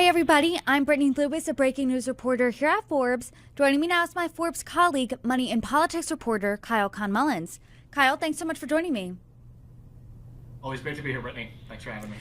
Hey everybody, I'm Brittany Lewis, a breaking news reporter here at Forbes. Joining me now is my Forbes colleague, money and politics reporter, Kyle-Khan Mullins. Kyle, thanks so much for joining me. Always great to be here, Brittany. Thanks for having me.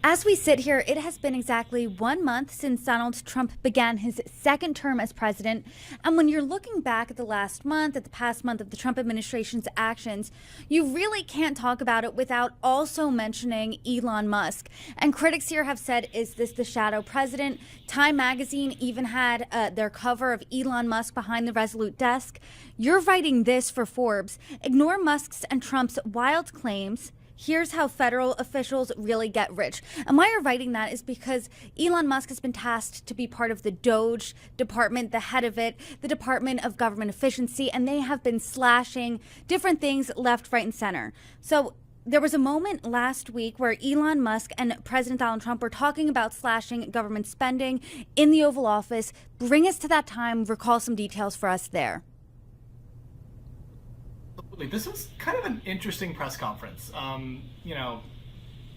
As we sit here, it has been exactly 1 month since Donald Trump began his second term as president. And when you're looking back at the last month, at the past month of the Trump administration's actions, you really can't talk about it without also mentioning Elon Musk. And critics here have said, is this the shadow president? Time magazine even had their cover of Elon Musk behind the Resolute desk. You're writing this for Forbes. Ignore Musk's and Trump's wild claims. Here's how federal officials really get rich. And why you're writing that is because Elon Musk has been tasked to be part of the DOGE department, the head of it, the Department of Government Efficiency, and they have been slashing different things left, right, and center. So there was a moment last week where Elon Musk and President Donald Trump were talking about slashing government spending in the Oval Office. Bring us to that time, recall some details for us there. This was kind of an interesting press conference.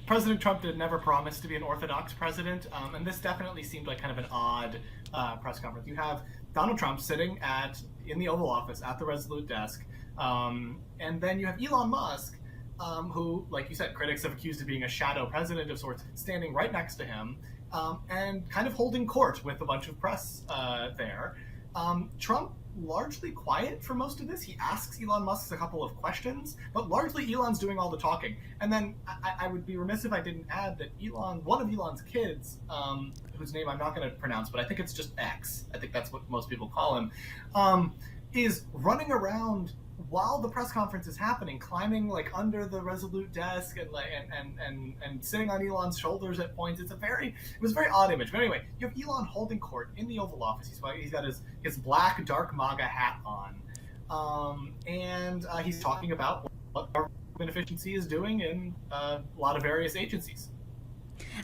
President Trump did never promise to be an orthodox president, and this definitely seemed like kind of an odd press conference. You have Donald Trump sitting in the Oval Office at the Resolute desk, and then you have Elon Musk, who, like you said, critics have accused of being a shadow president of sorts, standing right next to him, and kind of holding court with a bunch of press there. Trump largely quiet for most of this. He asks Elon Musk a couple of questions, but largely Elon's doing all the talking. And then I would be remiss if I didn't add that one of Elon's kids, whose name I'm not going to pronounce, but I think it's just X, I think that's what most people call him, is running around while the press conference is happening, climbing like under the Resolute desk and sitting on Elon's shoulders at points. It was a very odd image. But anyway, you have Elon holding court in the Oval Office. He's got his black dark MAGA hat on, and he's talking about what government efficiency is doing in a lot of various agencies.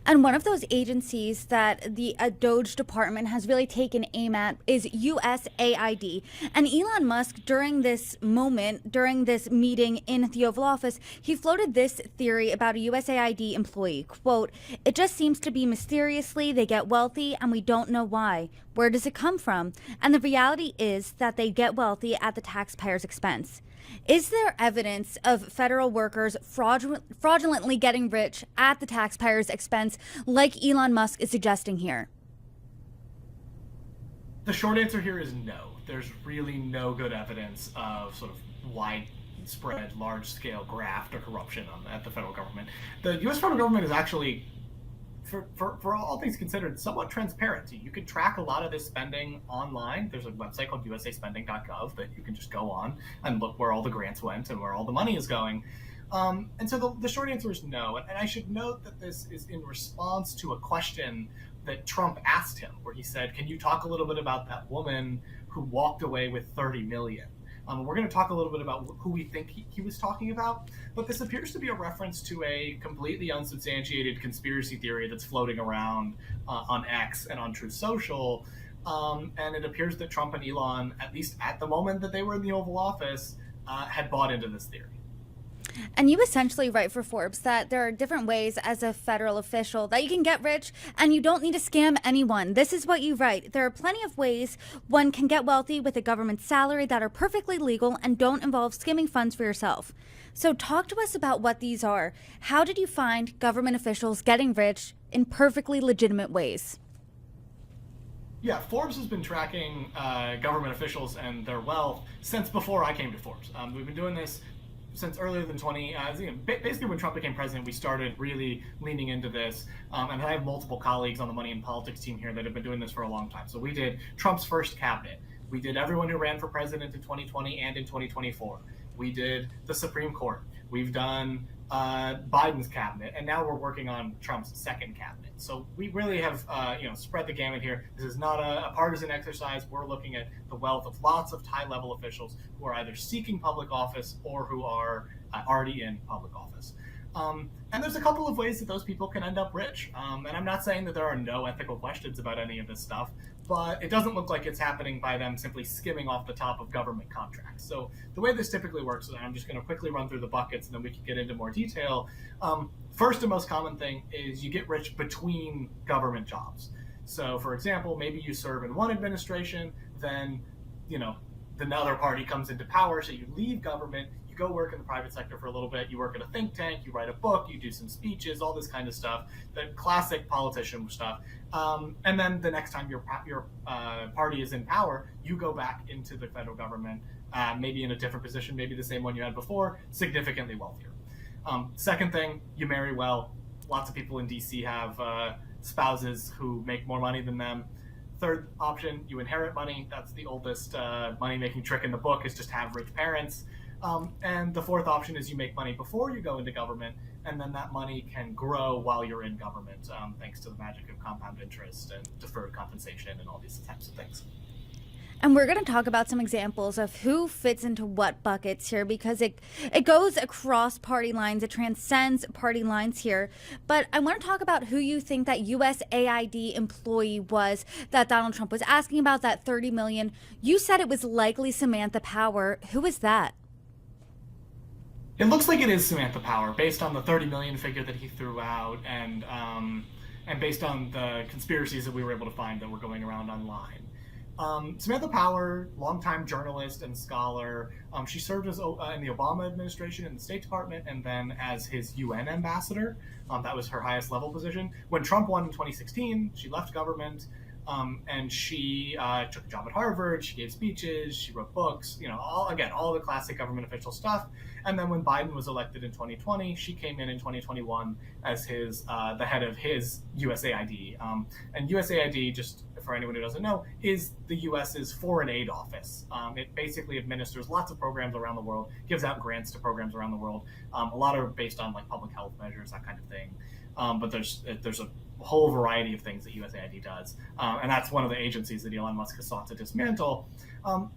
And one of those agencies that the DOGE department has really taken aim at is USAID. And Elon Musk, during this meeting in the Oval Office, he floated this theory about a USAID employee. Quote, "It just seems to be mysteriously they get wealthy and we don't know why. Where does it come from? And the reality is that they get wealthy at the taxpayer's expense." Is there evidence of federal workers fraudulently getting rich at the taxpayer's expense, like Elon Musk is suggesting here? The short answer here is no. There's really no good evidence of sort of widespread, large-scale graft or corruption at the federal government. The U.S. federal government is actually, for all things considered, somewhat transparent. You can track a lot of this spending online. There's a website called usaspending.gov that you can just go on and look where all the grants went and where all the money is going. And so the short answer is no. And I should note that this is in response to a question that Trump asked him, where he said, "Can you talk a little bit about that woman who walked away with 30 million?" We're going to talk a little bit about who we think he was talking about, but this appears to be a reference to a completely unsubstantiated conspiracy theory that's floating around on X and on Truth Social, and it appears that Trump and Elon, at least at the moment that they were in the Oval Office, had bought into this theory. And you essentially write for Forbes that there are different ways as a federal official that you can get rich and you don't need to scam anyone. This is what you write. There are plenty of ways one can get wealthy with a government salary that are perfectly legal and don't involve skimming funds for yourself. So talk to us about what these are. How did you find government officials getting rich in perfectly legitimate ways? Yeah, Forbes has been tracking government officials and their wealth since before I came to Forbes. We've been doing this since earlier than basically when Trump became president, we started really leaning into this. And I have multiple colleagues on the money and politics team here that have been doing this for a long time. So we did Trump's first cabinet. We did everyone who ran for president in 2020 and in 2024. We did the Supreme Court. We've done Biden's cabinet, and now we're working on Trump's second cabinet. So we really have spread the gamut here. This is not a partisan exercise. We're looking at the wealth of lots of high-level officials who are either seeking public office or who are already in public office. And there's a couple of ways that those people can end up rich. And I'm not saying that there are no ethical questions about any of this stuff, but it doesn't look like it's happening by them simply skimming off the top of government contracts. So the way this typically works, and I'm just going to quickly run through the buckets and then we can get into more detail. First and most common thing is you get rich between government jobs. So, for example, maybe you serve in one administration, then, another party comes into power, so you leave government, you go work in the private sector for a little bit, you work at a think tank, you write a book, you do some speeches, all this kind of stuff, the classic politician stuff. And then the next time your party is in power, you go back into the federal government, maybe in a different position, maybe the same one you had before, significantly wealthier. Second thing, you marry well. Lots of people in DC have spouses who make more money than them. Third option, you inherit money. That's the oldest money-making trick in the book, is just have rich parents. And the fourth option is you make money before you go into government, and then that money can grow while you're in government, thanks to the magic of compound interest and deferred compensation and all these types of things. And we're going to talk about some examples of who fits into what buckets here, because it goes across party lines. It transcends party lines here. But I want to talk about who you think that USAID employee was that Donald Trump was asking about, that $30 million. You said it was likely Samantha Power. Who is that? It looks like it is Samantha Power, based on the 30 million figure that he threw out, and based on the conspiracies that we were able to find that were going around online. Samantha Power, longtime journalist and scholar. She served as in the Obama administration in the State Department, and then as his UN ambassador. That was her highest level position. When Trump won in 2016, she left government, and she took a job at Harvard. She gave speeches. She wrote books. All the classic government official stuff. And then when Biden was elected in 2020, she came in 2021 as the head of his USAID. And USAID, just for anyone who doesn't know, is the U.S.'s foreign aid office. It basically administers lots of programs around the world, gives out grants to programs around the world. A lot are based on like public health measures, that kind of thing. But there's a whole variety of things that USAID does. And that's one of the agencies that Elon Musk has sought to dismantle.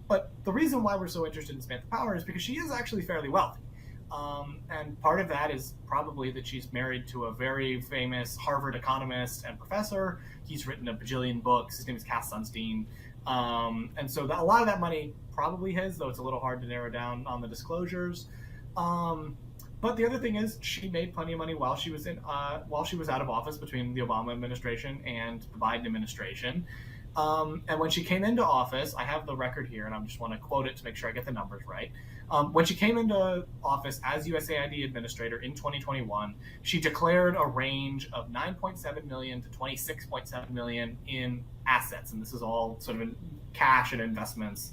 But the reason why we're so interested in Samantha Power is because she is actually fairly wealthy. And part of that is probably that she's married to a very famous Harvard economist and professor. He's written a bajillion books. His name is Cass Sunstein. And so a lot of that money probably his, though it's a little hard to narrow down on the disclosures. But the other thing is, she made plenty of money while she was out of office, between the Obama administration and the Biden administration. And when she came into office, I have the record here, and I just want to quote it to make sure I get the numbers right. When she came into office as USAID administrator in 2021, she declared a range of $9.7 million to $26.7 million in assets, and this is all sort of in cash and investments.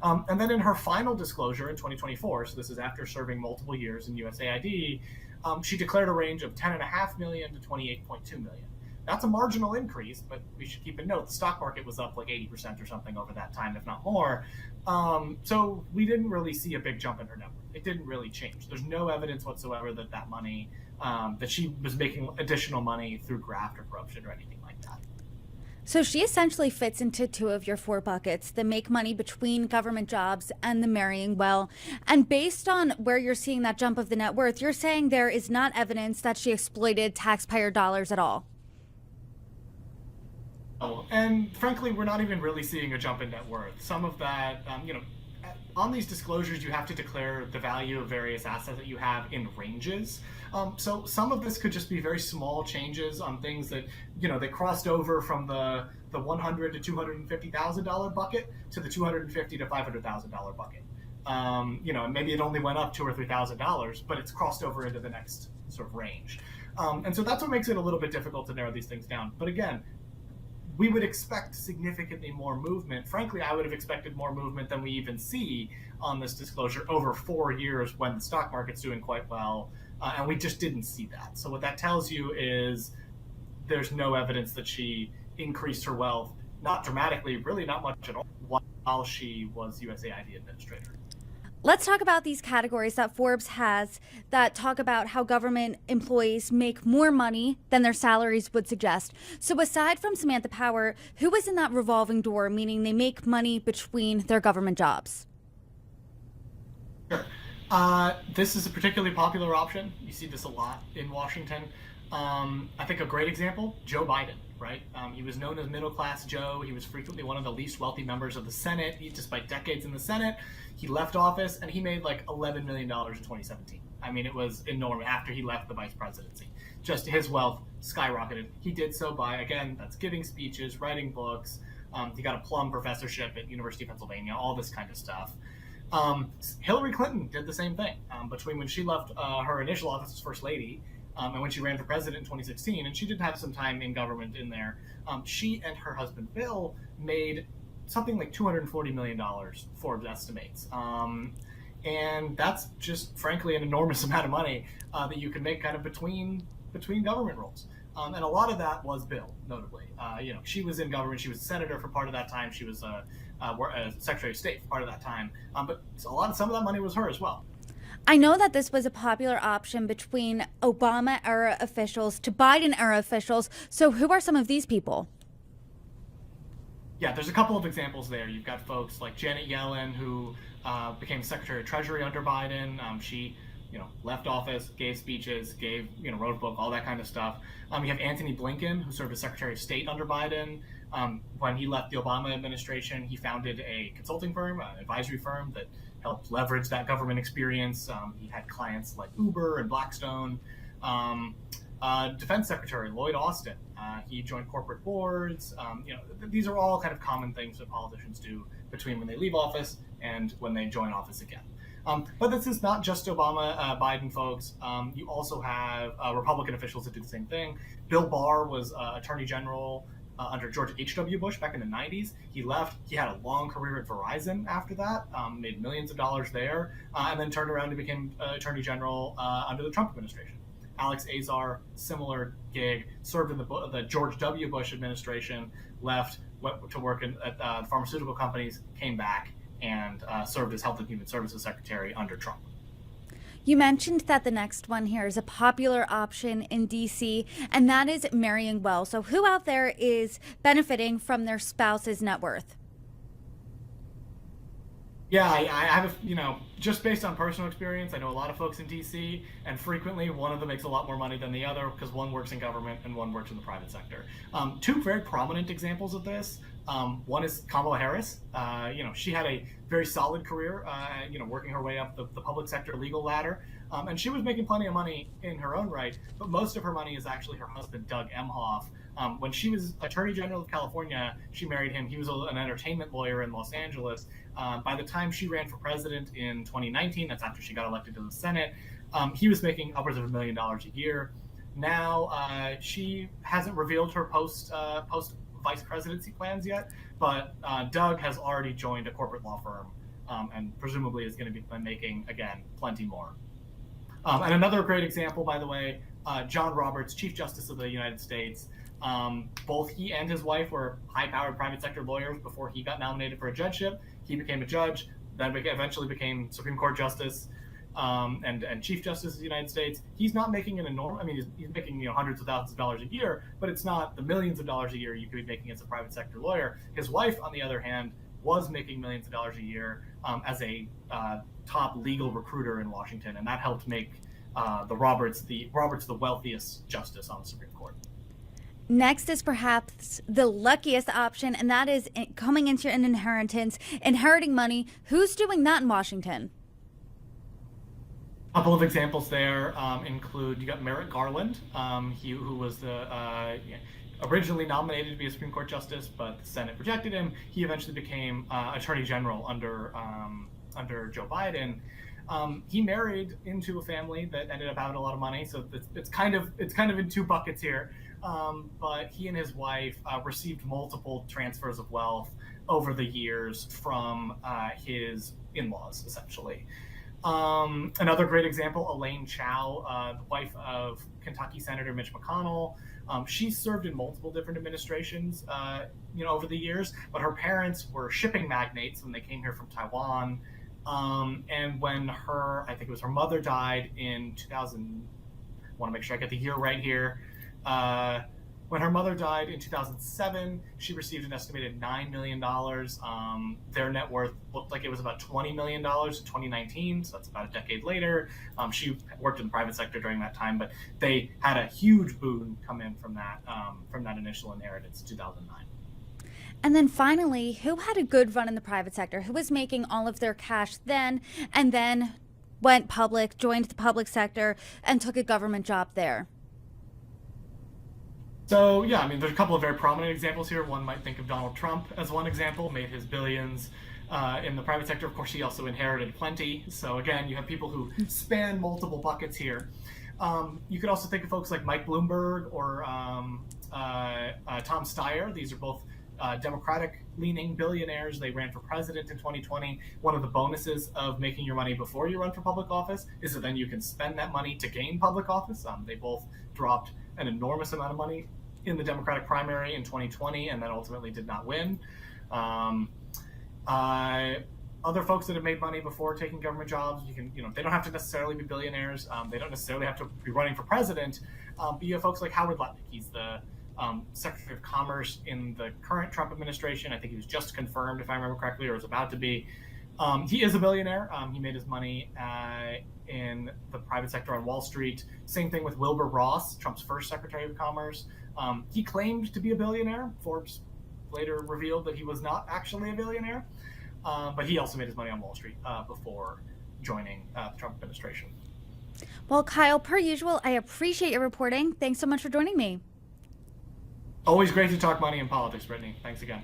And then in her final disclosure in 2024, so this is after serving multiple years in USAID, she declared a range of $10.5 million to $28.2 million. That's a marginal increase, but we should keep in note the stock market was up like 80% or something over that time, if not more. So we didn't really see a big jump in her net worth. It didn't really change. There's no evidence whatsoever that money, that she was making additional money through graft or corruption or anything like that. So she essentially fits into two of your four buckets: the make money between government jobs and the marrying well. And based on where you're seeing that jump of the net worth, you're saying there is not evidence that she exploited taxpayer dollars at all. And frankly, we're not even really seeing a jump in net worth. Some of that, on these disclosures, you have to declare the value of various assets that you have in ranges. So some of this could just be very small changes on things that, they crossed over from the $100,000 to $250,000 bucket to the $250,000 to $500,000 bucket. And maybe it only went up $2,000 or $3,000, but it's crossed over into the next sort of range. And so that's what makes it a little bit difficult to narrow these things down. But again, we would expect significantly more movement. Frankly, I would have expected more movement than we even see on this disclosure over 4 years when the stock market's doing quite well, and we just didn't see that. So what that tells you is there's no evidence that she increased her wealth, not dramatically, really not much at all, while she was USAID administrator. Let's talk about these categories that Forbes has that talk about how government employees make more money than their salaries would suggest. So aside from Samantha Power, who was in that revolving door, meaning they make money between their government jobs? Sure. This is a particularly popular option. You see this a lot in Washington. I think a great example, Joe Biden, right? He was known as middle-class Joe. He was frequently one of the least wealthy members of the Senate. Despite decades in the Senate, he left office and he made like $11 million in 2017. I mean, it was enormous after he left the vice presidency. just his wealth skyrocketed. He did so by, again, that's giving speeches, writing books. He got a Plum professorship at University of Pennsylvania, all this kind of stuff. Hillary Clinton did the same thing between when she left her initial office as First Lady and when she ran for president in 2016, and she did have some time in government in there. She and her husband Bill made something like $240 million, Forbes estimates. And that's just, frankly, an enormous amount of money that you can make kind of between government roles. And a lot of that was Bill, notably. She was in government. She was a senator for part of that time. She was a Secretary of State for part of that time. But some of that money was her as well. I know that this was a popular option between Obama-era officials to Biden-era officials. So who are some of these people? Yeah, there's a couple of examples there. You've got folks like Janet Yellen, who became Secretary of Treasury under Biden. She left office, gave speeches, wrote a book, all that kind of stuff. You have Antony Blinken, who served as Secretary of State under Biden. When he left the Obama administration, he founded a consulting firm, an advisory firm that helped leverage that government experience. He had clients like Uber and Blackstone. Defense Secretary Lloyd Austin, he joined corporate boards. These are all kind of common things that politicians do between when they leave office and when they join office again. But this is not just Obama, Biden folks. You also have Republican officials that do the same thing. Bill Barr was Attorney General under George H.W. Bush back in the 90s. He left. He had a long career at Verizon after that, made millions of dollars there, and then turned around and became Attorney General under the Trump administration. Alex Azar, similar gig, served in the George W. Bush administration, left, went to work at pharmaceutical companies, came back, and served as Health and Human Services Secretary under Trump. You mentioned that the next one here is a popular option in D.C., and that is marrying well. So who out there is benefiting from their spouse's net worth? Yeah, I have, just based on personal experience, I know a lot of folks in D.C., and frequently one of them makes a lot more money than the other because one works in government and one works in the private sector. Two very prominent examples of this. One is Kamala Harris. She had a very solid career, working her way up the public sector legal ladder. And she was making plenty of money in her own right, but most of her money is actually her husband, Doug Emhoff. When she was Attorney General of California, she married him. He was an entertainment lawyer in Los Angeles. By the time she ran for president in 2019, that's after she got elected to the Senate, he was making upwards of $1 million a year. Now, she hasn't revealed her post vice presidency plans yet, but Doug has already joined a corporate law firm and presumably is going to be making, again, plenty more. And another great example, by the way, John Roberts, Chief Justice of the United States. Both he and his wife were high-powered private sector lawyers before he got nominated for a judgeship. He became a judge, then eventually became Supreme Court Justice and Chief Justice of the United States. He's not making an enormous, he's making hundreds of thousands of dollars a year, but it's not the millions of dollars a year you could be making as a private sector lawyer. His wife, on the other hand, was making millions of dollars a year as a top legal recruiter in Washington, and that helped make Roberts the wealthiest justice on the Supreme Court. Next is perhaps the luckiest option, and that is coming into an inheritance, inheriting money. Who's doing that in Washington? A couple of examples there include, you got Merrick Garland, who was originally nominated to be a Supreme Court justice, but the Senate rejected him. He eventually became Attorney General under Joe Biden. He married into a family that ended up having a lot of money, so it's kind of in two buckets here. But he and his wife received multiple transfers of wealth over the years from his in-laws, essentially. Another great example, Elaine Chao, the wife of Kentucky Senator Mitch McConnell. She served in multiple different administrations, over the years, but her parents were shipping magnates when they came here from Taiwan. And when I think it was her mother died in 2000, I want to make sure I get the year right here. When her mother died in 2007, she received an estimated $9 million. Their net worth looked like it was about $20 million in 2019, so that's about a decade later. She worked in the private sector during that time, but they had a huge boon come in from that initial inheritance in 2009. And then finally, who had a good run in the private sector? Who was making all of their cash then, and then went public, joined the public sector, and took a government job there? So yeah, I mean, there's a couple of very prominent examples here. One might think of Donald Trump as one example, made his billions in the private sector. Of course, he also inherited plenty. So again, you have people who span multiple buckets here. You could also think of folks like Mike Bloomberg or Tom Steyer. These are both Democratic-leaning billionaires. They ran for president in 2020. One of the bonuses of making your money before you run for public office is that then you can spend that money to gain public office. They both dropped an enormous amount of money in the Democratic primary in 2020 and then ultimately did not win. Other folks that have made money before taking government jobs, they don't have to necessarily be billionaires. They don't necessarily have to be running for president. But you have folks like Howard Lutnick. He's the Secretary of Commerce in the current Trump administration. I think he was just confirmed, if I remember correctly, or was about to be. He is a billionaire. He made his money in the private sector on Wall Street. Same thing with Wilbur Ross, Trump's first Secretary of Commerce. He claimed to be a billionaire. Forbes later revealed that he was not actually a billionaire. But he also made his money on Wall Street before joining the Trump administration. Well, Kyle, per usual, I appreciate your reporting. Thanks so much for joining me. Always great to talk money and politics, Brittany. Thanks again.